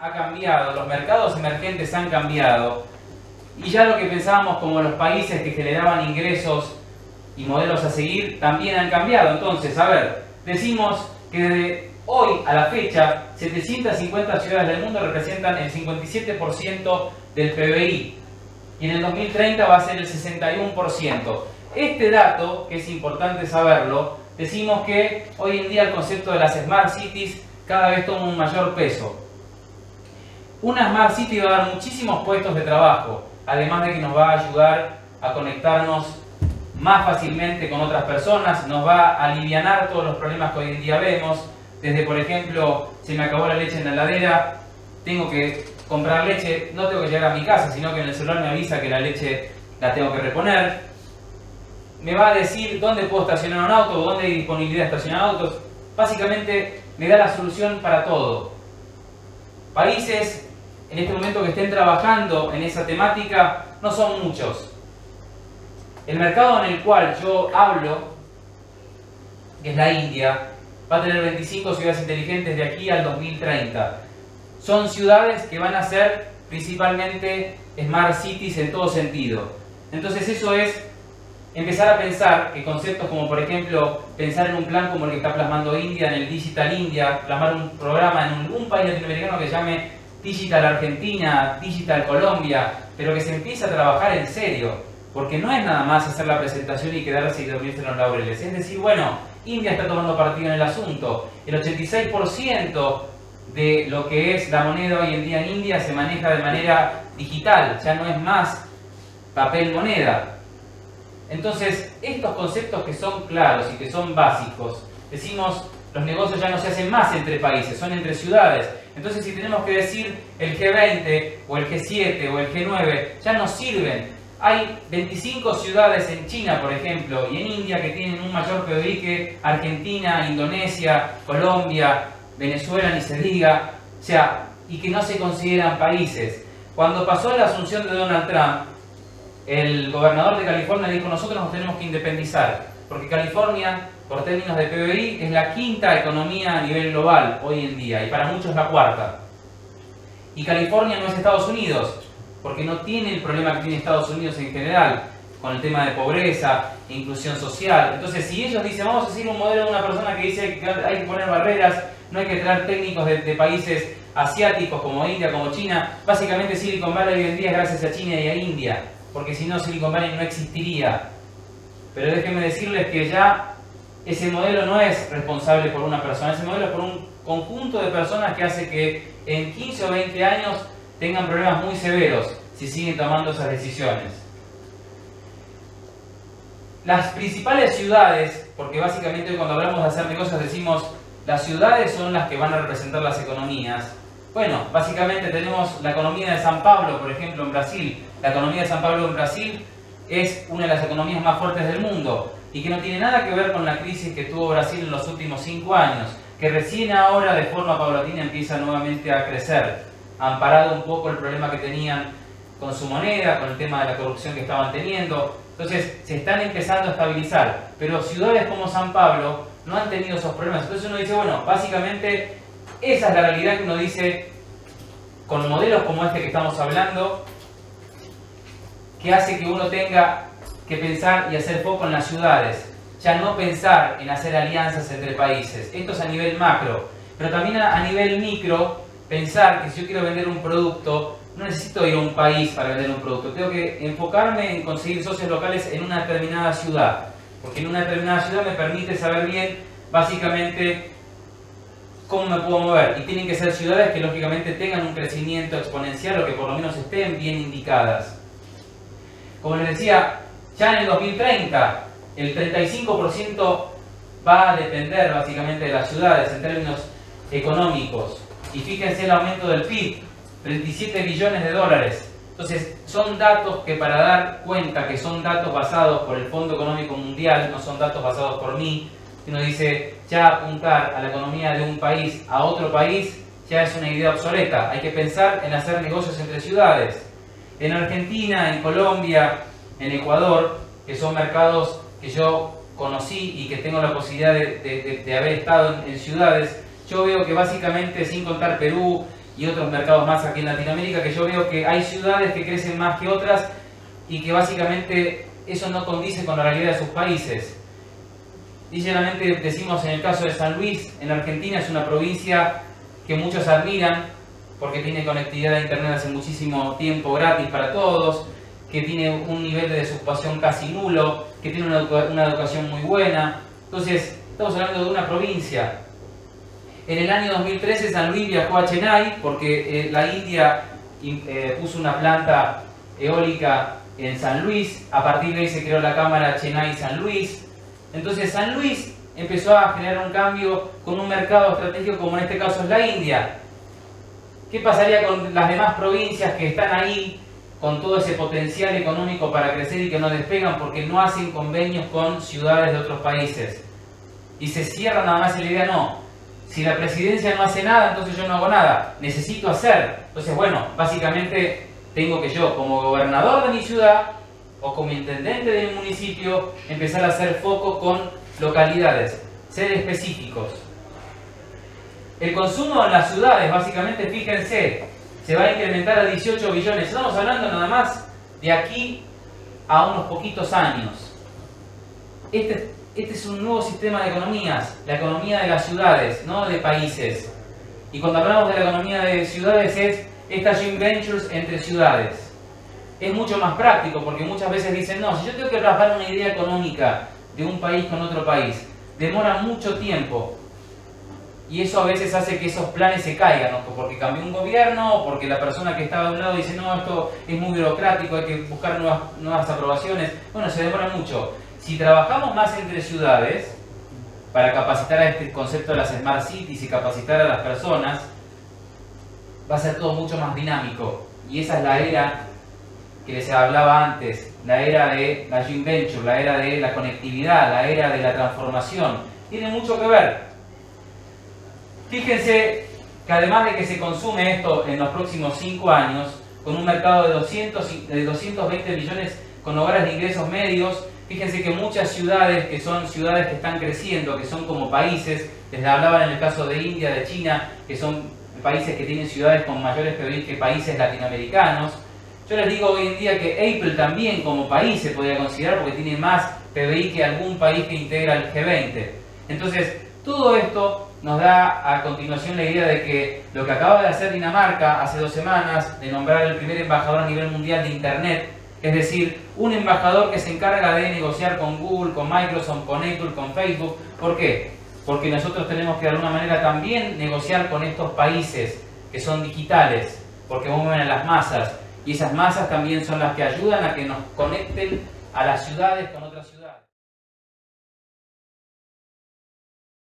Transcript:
ha cambiado, los mercados emergentes han cambiado y ya lo que pensábamos como los países que generaban ingresos y modelos a seguir también han cambiado. Entonces, a ver, decimos que desde hoy a la fecha 750 ciudades del mundo representan el 57% del PBI y en el 2030 va a ser el 61%. Este dato, que es importante saberlo, decimos que hoy en día el concepto de las Smart Cities cada vez toma un mayor peso. Una Smart City va a dar muchísimos puestos de trabajo, además de que nos va a ayudar a conectarnos más fácilmente con otras personas, nos va a alivianar todos los problemas que hoy en día vemos, desde por ejemplo, se me acabó la leche en la heladera, tengo que comprar leche, no tengo que llegar a mi casa, sino que en el celular me avisa que la leche la tengo que reponer, me va a decir dónde puedo estacionar un auto, dónde hay disponibilidad de estacionar autos, básicamente me da la solución para todo. Países en este momento que estén trabajando en esa temática no son muchos. El mercado en el cual yo hablo, que es la India, va a tener 25 ciudades inteligentes de aquí al 2030. Son ciudades que van a ser principalmente Smart Cities en todo sentido. Entonces eso es empezar a pensar que conceptos como por ejemplo pensar en un plan como el que está plasmando India en el Digital India, plasmar un programa en un país latinoamericano que se llame Digital Argentina, Digital Colombia, pero que se empiece a trabajar en serio, porque no es nada más hacer la presentación y quedarse y dormirse en los laureles, es decir, bueno, India está tomando partido en el asunto, el 86% de lo que es la moneda hoy en día en India se maneja de manera digital, ya no es más papel moneda. Entonces, estos conceptos que son claros y que son básicos, decimos, los negocios ya no se hacen más entre países, son entre ciudades. Entonces, si tenemos que decir el G20 o el G7 o el G9, ya no sirven. Hay 25 ciudades en China, por ejemplo, y en India que tienen un mayor PBI que Argentina, Indonesia, Colombia, Venezuela, ni se diga, o sea, y que no se consideran países. Cuando pasó la asunción de Donald Trump, el gobernador de California dijo, nosotros nos tenemos que independizar, porque California, por términos de PBI, es la quinta economía a nivel global hoy en día, y para muchos la cuarta. Y California no es Estados Unidos, porque no tiene el problema que tiene Estados Unidos en general, con el tema de pobreza e inclusión social. Entonces, si ellos dicen, vamos a seguir un modelo de una persona que dice que hay que poner barreras, no hay que traer técnicos de países asiáticos como India, como China, básicamente Silicon Valley hoy en día es gracias a China y a India, porque si no Silicon Valley no existiría. Pero déjenme decirles que ya ese modelo no es responsable por una persona, ese modelo es por un conjunto de personas que hace que en 15 o 20 años tengan problemas muy severos si siguen tomando esas decisiones. Las principales ciudades, porque básicamente cuando hablamos de hacer negocios decimos las ciudades son las que van a representar las economías. Bueno, básicamente tenemos la economía de San Pablo, por ejemplo, en Brasil. La economía de San Pablo en Brasil es una de las economías más fuertes del mundo y que no tiene nada que ver con la crisis que tuvo Brasil en los últimos 5 años, que recién ahora de forma paulatina empieza nuevamente a crecer, amparado un poco el problema que tenían con su moneda, con el tema de la corrupción que estaban teniendo. Entonces se están empezando a estabilizar, pero ciudades como San Pablo no han tenido esos problemas. Entonces uno dice, bueno, básicamente esa es la realidad que uno dice con modelos como este que estamos hablando, que hace que uno tenga que pensar y hacer foco en las ciudades, ya no pensar en hacer alianzas entre países. Esto es a nivel macro, pero también a nivel micro, pensar que si yo quiero vender un producto, no necesito ir a un país para vender un producto, tengo que enfocarme en conseguir socios locales en una determinada ciudad, porque en una determinada ciudad me permite saber bien, básicamente, cómo me puedo mover. Y tienen que ser ciudades que lógicamente tengan un crecimiento exponencial o que por lo menos estén bien indicadas. Como les decía, ya en el 2030 el 35% va a depender básicamente de las ciudades en términos económicos. Y fíjense el aumento del PIB, 37 billones de dólares. Entonces son datos que para dar cuenta que son datos basados por el Fondo Económico Mundial, no son datos basados por mí. Uno dice, ya apuntar a la economía de un país a otro país ya es una idea obsoleta. Hay que pensar en hacer negocios entre ciudades. En Argentina, en Colombia, en Ecuador, que son mercados que yo conocí y que tengo la posibilidad de haber estado en ciudades, yo veo que básicamente, sin contar Perú y otros mercados más aquí en Latinoamérica, que yo veo que hay ciudades que crecen más que otras y que básicamente eso no condice con la realidad de sus países. Y generalmente decimos en el caso de San Luis, en Argentina es una provincia que muchos admiran porque tiene conectividad a internet hace muchísimo tiempo gratis para todos, que tiene un nivel de desocupación casi nulo, que tiene una educación muy buena. Entonces, estamos hablando de una provincia. En el año 2013 San Luis viajó a Chennai porque la India puso una planta eólica en San Luis, a partir de ahí se creó la cámara Chennai-San Luis. Entonces San Luis empezó a generar un cambio con un mercado estratégico como en este caso es la India. ¿Qué pasaría con las demás provincias que están ahí con todo ese potencial económico para crecer y que no despegan porque no hacen convenios con ciudades de otros países? Y se cierran nada más en la idea, no, si la presidencia no hace nada, entonces yo no hago nada, necesito hacer. Entonces, bueno, básicamente tengo que yo, como gobernador de mi ciudad o como intendente de mi municipio, empezar a hacer foco con localidades, ser específicos. El consumo en las ciudades, básicamente, fíjense, se va a incrementar a 18 billones. Estamos hablando nada más de aquí a unos poquitos años. Este es un nuevo sistema de economías, la economía de las ciudades, no de países. Y cuando hablamos de la economía de ciudades es estas joint ventures entre ciudades. Es mucho más práctico porque muchas veces dicen, no, si yo tengo que trabajar una idea económica de un país con otro país, demora mucho tiempo. Y eso a veces hace que esos planes se caigan, ¿no? Porque cambió un gobierno, o porque la persona que estaba de un lado dice, no, esto es muy burocrático, hay que buscar nuevas aprobaciones. Bueno, se demora mucho. Si trabajamos más entre ciudades, para capacitar a este concepto de las Smart Cities y capacitar a las personas, va a ser todo mucho más dinámico. Y esa es la era que les hablaba antes, la era de la joint venture, la era de la conectividad, la era de la transformación. Tiene mucho que ver. Fíjense que además de que se consume esto en los próximos 5 años, con un mercado de 220 millones con hogares de ingresos medios, fíjense que muchas ciudades, que son ciudades que están creciendo, que son como países, les hablaban en el caso de India, de China, que son países que tienen ciudades con mayores PBI que países latinoamericanos. Yo les digo hoy en día que Apple también como país se podría considerar porque tiene más PBI que algún país que integra el G20. Entonces, todo esto nos da a continuación la idea de que lo que acaba de hacer Dinamarca hace 2 semanas, de nombrar el primer embajador a nivel mundial de Internet, es decir, un embajador que se encarga de negociar con Google, con Microsoft, con Apple, con Facebook. ¿Por qué? Porque nosotros tenemos que de alguna manera también negociar con estos países que son digitales, porque mueven a las masas, y esas masas también son las que ayudan a que nos conecten a las ciudades con otras ciudades.